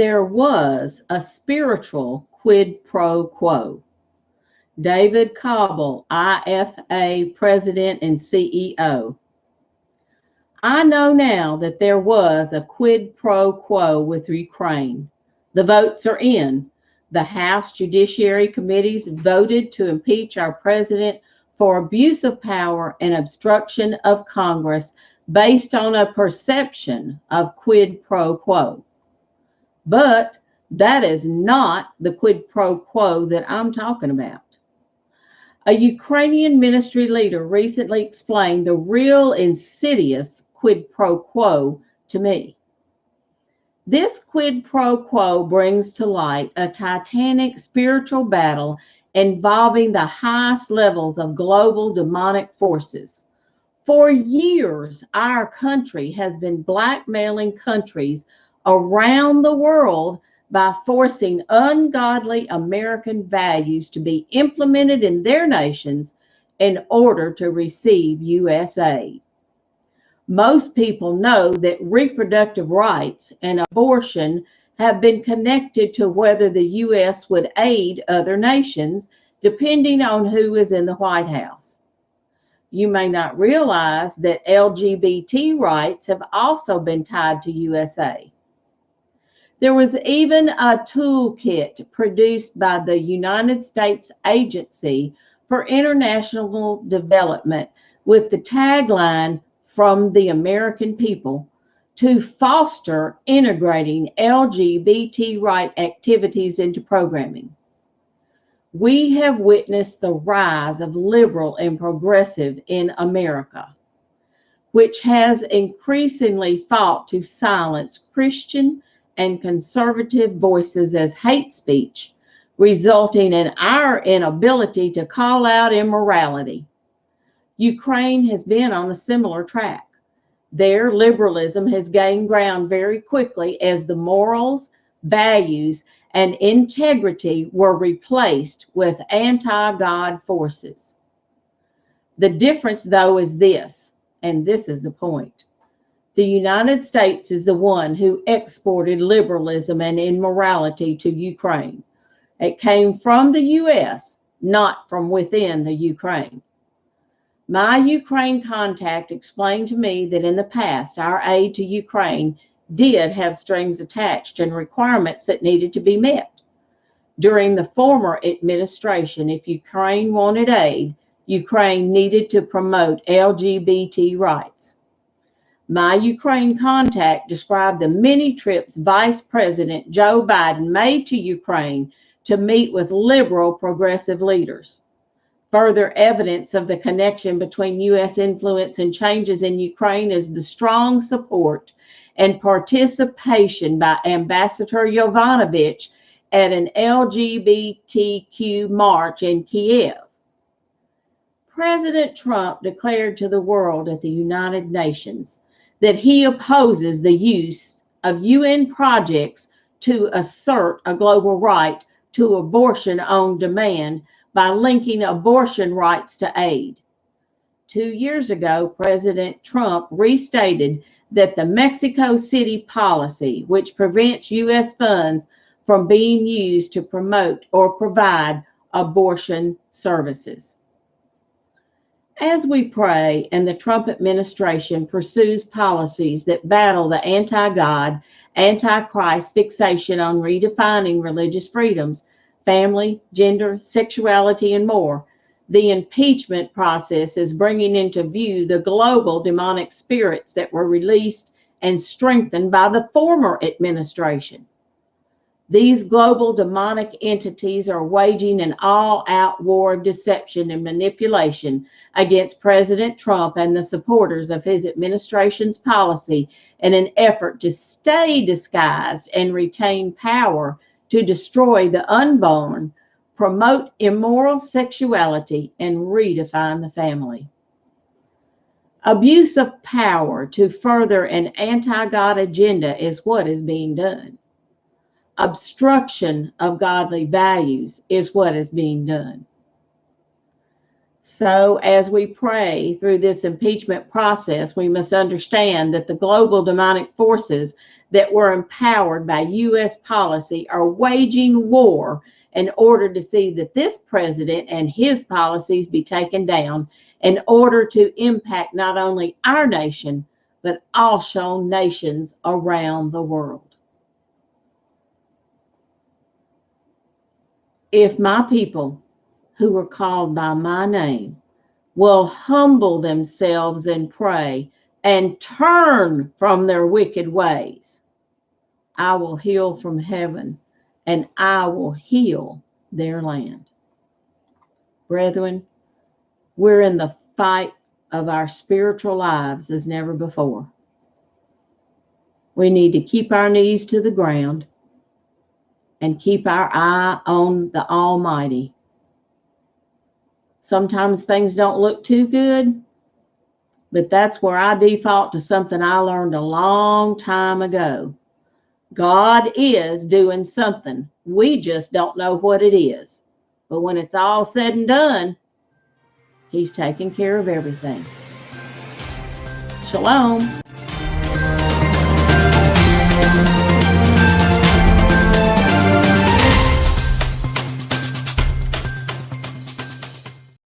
There was a spiritual quid pro quo. David Cobble, IFA President and CEO. I know now that there was a quid pro quo with Ukraine. The votes are in. The House Judiciary Committees voted to impeach our president for abuse of power and obstruction of Congress based on a perception of quid pro quo. But that is not the quid pro quo that I'm talking about. A Ukrainian ministry leader recently explained the real insidious quid pro quo to me. This quid pro quo brings to light a titanic spiritual battle involving the highest levels of global demonic forces. For years, our country has been blackmailing countries around the world by forcing ungodly American values to be implemented in their nations in order to receive U.S. aid. Most people know that reproductive rights and abortion have been connected to whether the U.S. would aid other nations, depending on who is in the White House. You may not realize that LGBT rights have also been tied to USA. There was even a toolkit produced by the United States Agency for International Development with the tagline, "From the American People," to foster integrating LGBT right activities into programming. We have witnessed the rise of liberal and progressive in America, which has increasingly fought to silence Christian and conservative voices as hate speech, resulting in our inability to call out immorality. Ukraine has been on a similar track. Their liberalism has gained ground very quickly as the morals, values, and integrity were replaced with anti-God forces. The difference, though, is this, and this is the point. The United States is the one who exported liberalism and immorality to Ukraine. It came from the U.S., not from within the Ukraine. My Ukraine contact explained to me that in the past, our aid to Ukraine did have strings attached and requirements that needed to be met. During the former administration, if Ukraine wanted aid, Ukraine needed to promote LGBT rights. My Ukraine contact described the many trips Vice President Joe Biden made to Ukraine to meet with liberal progressive leaders. Further evidence of the connection between U.S. influence and changes in Ukraine is the strong support and participation by Ambassador Yovanovitch at an LGBTQ march in Kiev. President Trump declared to the world at the United Nations that he opposes the use of UN projects to assert a global right to abortion on demand by linking abortion rights to aid. 2 years ago, President Trump restated that the Mexico City policy, which prevents U.S. funds from being used to promote or provide abortion services. As we pray and the Trump administration pursues policies that battle the anti-God, anti-Christ fixation on redefining religious freedoms, family, gender, sexuality, and more, the impeachment process is bringing into view the global demonic spirits that were released and strengthened by the former administration. These global demonic entities are waging an all-out war of deception and manipulation against President Trump and the supporters of his administration's policy in an effort to stay disguised and retain power to destroy the unborn, promote immoral sexuality, and redefine the family. Abuse of power to further an anti-God agenda is what is being done. Obstruction of godly values is what is being done. So as we pray through this impeachment process, we must understand that the global demonic forces that were empowered by U.S. policy are waging war in order to see that this president and his policies be taken down in order to impact not only our nation, but also nations around the world. If my people who are called by my name will humble themselves and pray and turn from their wicked ways, I will heal from heaven and I will heal their land. Brethren, we're in the fight of our spiritual lives as never before. We need to keep our knees to the ground and keep our eye on the Almighty. Sometimes things don't look too good, but that's where I default to something I learned a long time ago. God is doing something. We just don't know what it is. But when it's all said and done, He's taking care of everything. Shalom.